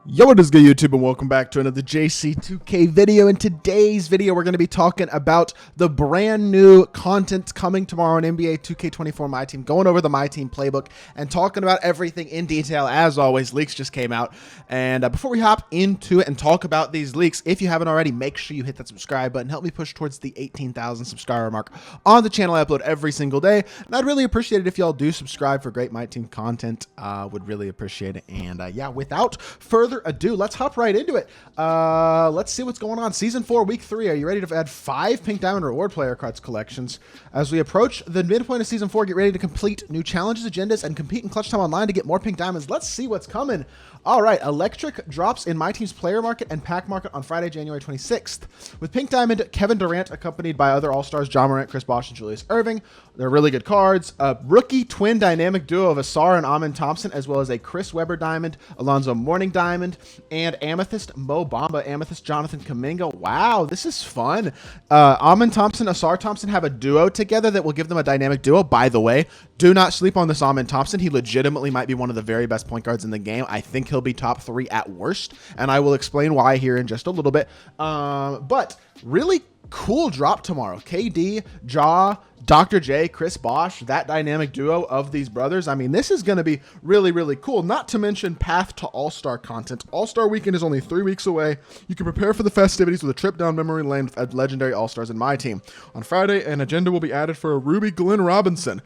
Yo, what is good, YouTube, and welcome back to another JC2K video. In today's video, we're going to be talking about the brand new content coming tomorrow on NBA 2K24 MyTEAM, going over the MyTEAM playbook and talking about everything in detail. As always, leaks just came out. And before we hop into it and talk about these leaks, if you haven't already, make sure you hit that subscribe button. Help me push towards the 18,000 subscriber mark on the channel. I upload every single day, and I'd really appreciate it if y'all do subscribe for great MyTEAM content. Would really appreciate it. And yeah, without further ado, let's hop right into it. Let's see what's going on. Season 4, Week 3. Are you ready to add 5 Pink Diamond Reward Player Cards collections? As we approach the midpoint of Season 4, get ready to complete new challenges, agendas, and compete in Clutch Time Online to get more Pink Diamonds. Let's see what's coming. All right, Electric drops in MyTEAM's player market and pack market on Friday, January 26th. With Pink Diamond, Kevin Durant accompanied by other All-Stars John Morant, Chris Bosch, and Julius Erving. They're really good cards. A rookie twin dynamic duo of Asar and Amin Thompson, as well as a Chris Webber Diamond, Alonzo Mourning Diamond, and Amethyst Mo Bamba, Amethyst Jonathan Kuminga. Wow, this is fun. Amin Thompson, Asar Thompson have a duo together that will give them a dynamic duo. By the way, do not sleep on this Amin Thompson. He legitimately might be one of the very best point guards in the game. I think he'll be top 3 at worst, and I will explain why here in just a little bit. But really cool drop tomorrow. KD, Ja, Dr. J, Chris Bosch, that dynamic duo of these brothers. I mean, this is going to be really, really cool. Not to mention path to All-Star content. All-Star Weekend is only 3 weeks away. You can prepare for the festivities with a trip down memory lane with legendary All-Stars in MyTEAM. On Friday, an agenda will be added for a Ruby Glenn Robinson.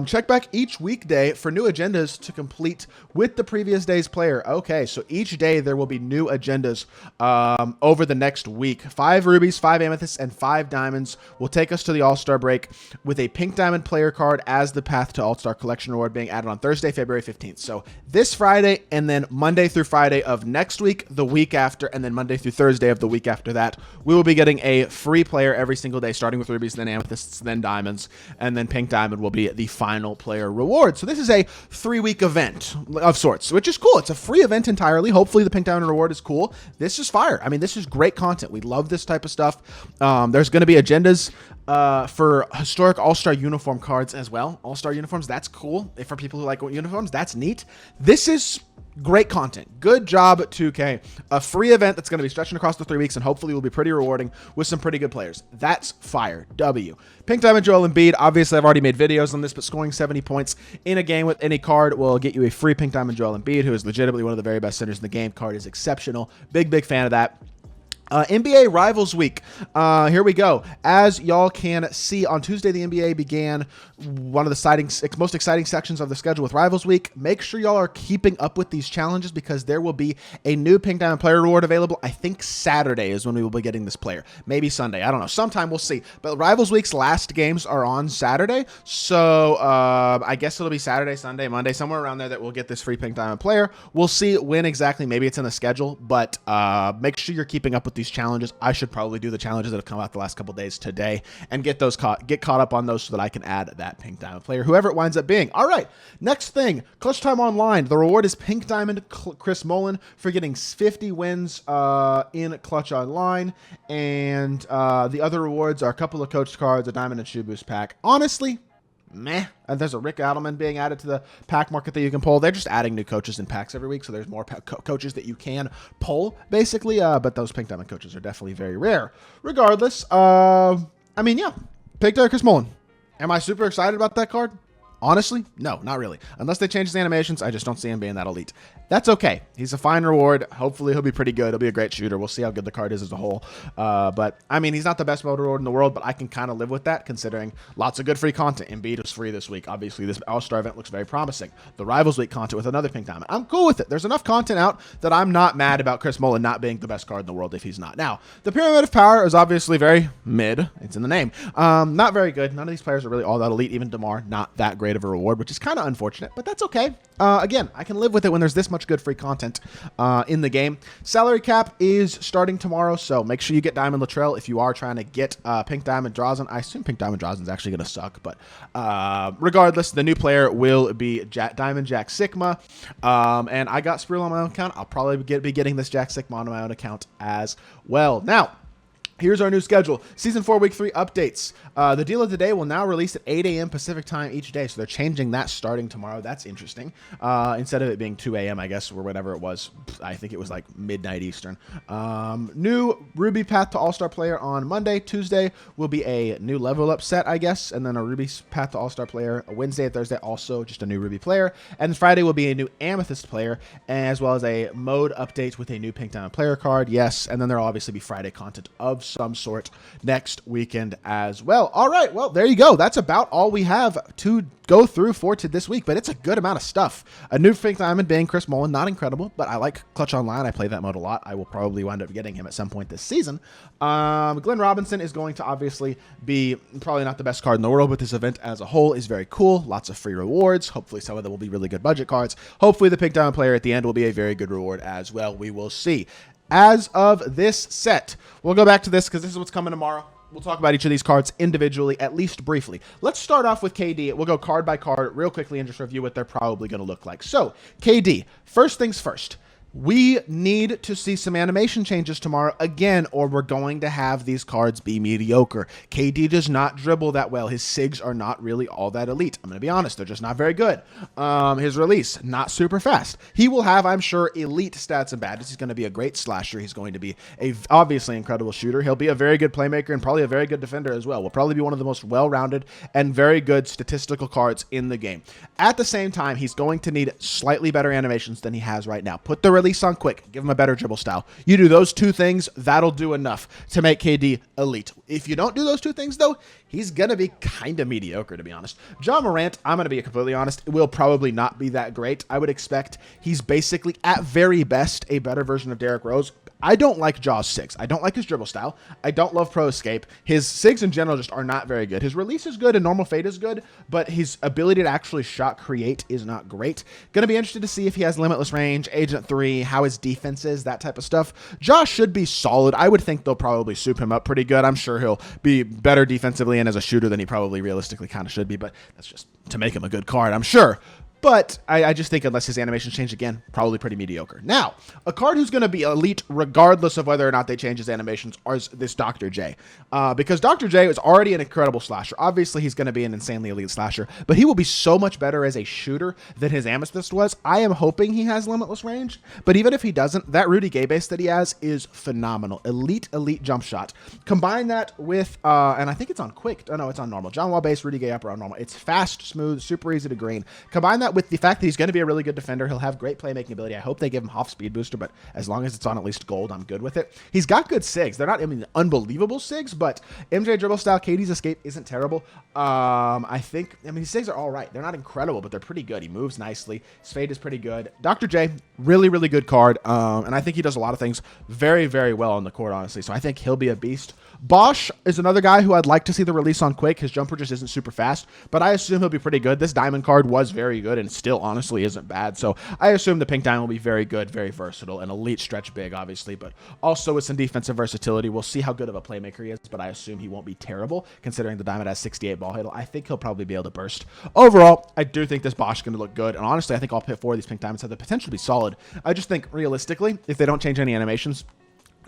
Check back each weekday for new agendas to complete with the previous day's player. Okay, so each day there will be new agendas over the next week. 5 rubies, 5 amethysts, and 5 diamonds will take us to the All-Star break, with a Pink Diamond player card as the path to All-Star Collection reward being added on Thursday, February 15th. So this Friday, and then Monday through Friday of next week, the week after, and then Monday through Thursday of the week after that, we will be getting a free player every single day, starting with rubies, then amethysts, then diamonds, and then Pink Diamond will be the final player reward. So this is a 3-week event of sorts, which is cool. It's a free event entirely. Hopefully the Pink Diamond reward is cool. This is fire. I mean, this is great content. We love this type of stuff. There's going to be agendas for historic All-Star uniform cards as well. All-Star uniforms, that's cool. For people who like uniforms, that's neat. This is great content. Good job, 2K. A free event that's going to be stretching across the 3 weeks and hopefully will be pretty rewarding with some pretty good players. That's fire. W. Pink Diamond Joel Embiid. Obviously, I've already made videos on this, but scoring 70 points in a game with any card will get you a free Pink Diamond Joel Embiid, who is legitimately one of the very best centers in the game. Card is exceptional. Big fan of that. NBA Rivals Week. Here we go. As y'all can see, on Tuesday, the NBA began one of the most exciting sections of the schedule with Rivals Week. Make sure y'all are keeping up with these challenges because there will be a new Pink Diamond player reward available. I think Saturday is when we will be getting this player. Maybe Sunday. I don't know. Sometime we'll see. But Rivals Week's last games are on Saturday. So I guess it'll be Saturday, Sunday, Monday, somewhere around there that we'll get this free Pink Diamond player. We'll see when exactly. Maybe it's in the schedule. But make sure you're keeping up with these challenges. I should probably do the challenges that have come out the last couple days today and get caught up on those so that I can add that Pink Diamond player, whoever it winds up being. All right, next thing, Clutch Time Online. The reward is Pink Diamond Chris Mullen for getting 50 wins in Clutch Online, and the other rewards are a couple of coach cards, a Diamond and Shoe Boost pack. Honestly, meh. And there's a Rick Adelman being added to the pack market that you can pull. They're just adding new coaches in packs every week, so there's more coaches that you can pull, basically. But those Pink Diamond coaches are definitely very rare. Regardless, I mean, yeah, Pink Diamond Chris Mullen. Am I super excited about that card? Honestly, no, not really. Unless they change his animations, I just don't see him being that elite. That's okay. He's a fine reward. Hopefully, he'll be pretty good. He'll be a great shooter. We'll see how good the card is as a whole. But, I mean, he's not the best motor reward in the world, but I can kind of live with that, considering lots of good free content. Embiid was free this week. Obviously, this All-Star event looks very promising. The Rivals Week content with another Pink Diamond. I'm cool with it. There's enough content out that I'm not mad about Chris Mullen not being the best card in the world if he's not. Now, the Pyramid of Power is obviously very mid. It's in the name. Not very good. None of these players are really all that elite. Even DeMar, not that great of a reward, which is kind of unfortunate, but that's okay. Again, I can live with it when there's this much good free content in the game. Salary cap is starting tomorrow, so make sure you get Diamond Latrell if you are trying to get Pink Diamond Drazen. I assume Pink Diamond Drazen is actually going to suck, but regardless, the new player will be Diamond Jack Sigma, and I got Spreel on my own account. I'll probably be getting this Jack Sigma on my own account as well. Now, Here's our new schedule. Season 4, Week 3 updates. The deal of the day will now release at 8 a.m. Pacific time each day, so they're changing that starting tomorrow. That's interesting. Instead of it being 2 a.m., I guess, or whatever it was. I think it was like midnight Eastern. New Ruby Path to All-Star player on Monday. Tuesday will be a new level up set, I guess, and then a Ruby Path to All-Star player. Wednesday and Thursday also just a new Ruby player. And Friday will be a new Amethyst player, as well as a mode update with a new Pink Diamond player card. Yes, and then there'll obviously be Friday content of some sort next weekend as well. All right, well, there you go. That's about all we have to go through for this week, but it's a good amount of stuff. A new Pink Diamond being Chris Mullen, not incredible, but I like Clutch Online. I play that mode a lot. I will probably wind up getting him at some point this season. Glenn Robinson is going to obviously be probably not the best card in the world, but this event as a whole is very cool. Lots of free rewards. Hopefully some of them will be really good budget cards. Hopefully the Pink Diamond player at the end will be a very good reward as well. We will see. As of this set, we'll go back to this because this is what's coming tomorrow. We'll talk about each of these cards individually, at least briefly. Let's start off with KD. We'll go card by card real quickly and just review what they're probably going to look like. So, KD, first things first. We need to see some animation changes tomorrow again, or we're going to have these cards be mediocre. KD does not dribble that well. His SIGs are not really all that elite. I'm going to be honest. They're just not very good. His release, not super fast. He will have, I'm sure, elite stats and badges. He's going to be a great slasher. He's going to be a obviously incredible shooter. He'll be a very good playmaker and probably a very good defender as well. Will probably be one of the most well-rounded and very good statistical cards in the game. At the same time, he's going to need slightly better animations than he has right now. Put the release on quick. Give him a better dribble style. You do those two things, that'll do enough to make KD elite. If you don't do those two things, though, he's going to be kind of mediocre, to be honest. John Morant, I'm going to be completely honest, will probably not be that great. I would expect he's basically, at very best, a better version of Derrick Rose. I don't like Jaw's SIGs. I don't like his dribble style. I don't love Pro Escape. His SIGs in general just are not very good. His release is good and normal fade is good, but his ability to actually shot create is not great. Going to be interested to see if he has limitless range, Agent 3, how his defense is, that type of stuff. Jaw should be solid. I would think they'll probably soup him up pretty good. I'm sure he'll be better defensively and as a shooter than he probably realistically kind of should be, but that's just to make him a good card, I'm sure. But I just think unless his animations change again, probably pretty mediocre. Now, a card who's going to be elite regardless of whether or not they change his animations is this Dr. J. Because Dr. J is already an incredible slasher. Obviously, he's going to be an insanely elite slasher, but he will be so much better as a shooter than his Amethyst was. I am hoping he has limitless range, but even if he doesn't, that Rudy Gay base that he has is phenomenal. Elite jump shot. Combine that with, and I think it's on quick. Oh, no, it's on normal. John Wall base, Rudy Gay upper on normal. It's fast, smooth, super easy to green. Combine that with the fact that he's going to be a really good defender. He'll have great playmaking ability. I hope they give him half speed booster, but as long as it's on at least gold, I'm good with it. He's got good SIGs. They're not, I mean, unbelievable SIGs, but MJ dribble style, KD's escape isn't terrible. I think, I mean, his SIGs are all right. They're not incredible, but they're pretty good. He moves nicely. His fade is pretty good. Dr. J, really good card. And I think he does a lot of things very well on the court, honestly. So I think he'll be a beast. Bosch is another guy who I'd like to see the release on quick. His jumper just isn't super fast, but I assume he'll be pretty good. This diamond card was very good and still honestly isn't bad. So I assume the pink diamond will be very good, very versatile, and elite stretch big, obviously, but also with some defensive versatility. We'll see how good of a playmaker he is, but I assume he won't be terrible considering the diamond has 68 ball handle. I think he'll probably be able to burst. Overall, I do think this Bosch is going to look good, and honestly, I think all 4 of these pink diamonds have the potential to be solid. I just think realistically, if they don't change any animations,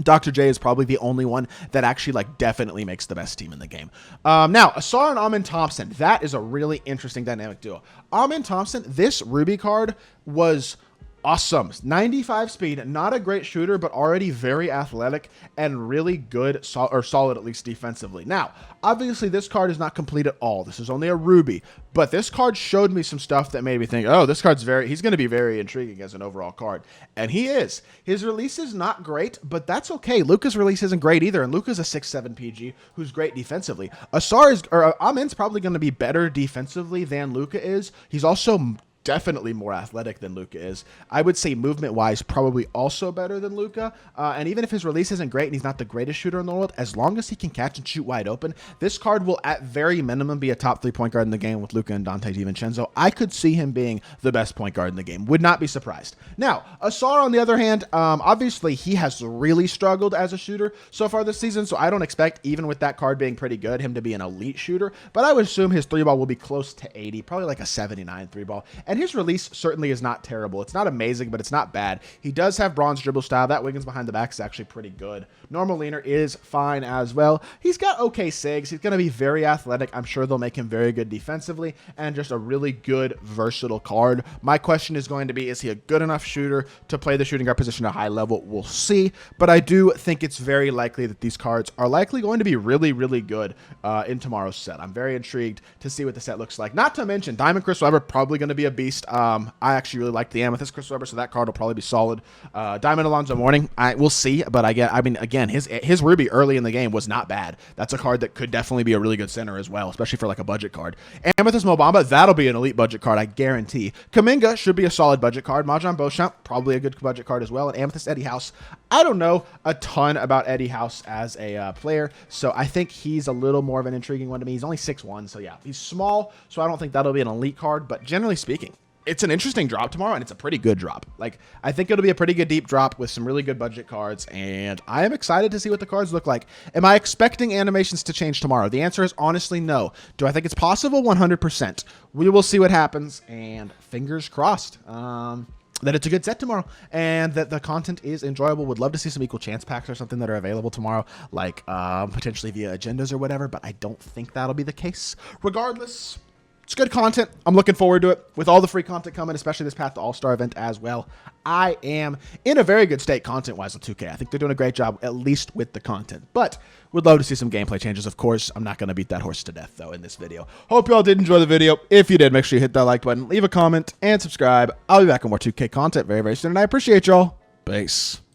Dr. J is probably the only one that actually definitely makes the best team in the game. Now, Asar and Amin Thompson. That is a really interesting dynamic duo. Amin Thompson, this Ruby card was awesome. 95 speed, not a great shooter, but already very athletic and really good, solid at least defensively. Now, obviously this card is not complete at all. This is only a Ruby, but this card showed me some stuff that made me think, oh, this card's he's going to be very intriguing as an overall card. And he is. His release is not great, but that's okay. Luka's release isn't great either, and Luka's a 6'7" PG who's great defensively. Amin's probably going to be better defensively than Luka is. He's also definitely more athletic than Luka is. I would say movement-wise, probably also better than Luka. And even if his release isn't great and he's not the greatest shooter in the world, as long as he can catch and shoot wide open, this card will at very minimum be a top 3 point guard in the game with Luka and Dante DiVincenzo. I could see him being the best point guard in the game. Would not be surprised. Now, Asar, on the other hand, obviously he has really struggled as a shooter so far this season, so I don't expect, even with that card being pretty good, him to be an elite shooter, but I would assume his 3-ball will be close to 80, probably like a 79 3-ball. and his release certainly is not terrible. It's not amazing, but it's not bad. He does have bronze dribble style. That Wiggins behind the back is actually pretty good. Normal leaner is fine as well. He's got okay sigs. He's going to be very athletic. I'm sure they'll make him very good defensively, and just a really good, versatile card. My question is going to be, is he a good enough shooter to play the shooting guard position at a high level? We'll see, but I do think it's very likely that these cards are likely going to be really, really good in tomorrow's set. I'm very intrigued to see what the set looks like. Not to mention, Diamond Chris Webber, probably going to be a beast. I actually really like the Amethyst Chris Webber, so that card will probably be solid. Diamond Alonzo Mourning, we'll see, but again, his Ruby early in the game was not bad. That's a card that could definitely be a really good center as well, especially for like a budget card. Amethyst Mo Bamba, that'll be an elite budget card, I guarantee. Kaminga should be a solid budget card. Mahjong Beauchamp, probably a good budget card as well. And Amethyst Eddie House, I don't know a ton about Eddie House as a player, so I think he's a little more of an intriguing one to me. He's only 6'1", so yeah, he's small, so I don't think that'll be an elite card, but generally speaking, it's an interesting drop tomorrow, and it's a pretty good drop. Like, I think it'll be a pretty good deep drop with some really good budget cards, and I am excited to see what the cards look like. Am I expecting animations to change tomorrow? The answer is honestly no. Do I think it's possible? 100%. We will see what happens, and fingers crossed that it's a good set tomorrow, and that the content is enjoyable. Would love to see some equal chance packs or something that are available tomorrow, like potentially via agendas or whatever, but I don't think that'll be the case. Regardless, it's good content. I'm looking forward to it. With all the free content coming, especially this Path to All-Star event as well, I am in a very good state content-wise with 2K. I think they're doing a great job, at least with the content. But would love to see some gameplay changes, of course. I'm not going to beat that horse to death, though, in this video. Hope you all did enjoy the video. If you did, make sure you hit that like button, leave a comment, and subscribe. I'll be back with more 2K content very, very soon, and I appreciate y'all. Peace.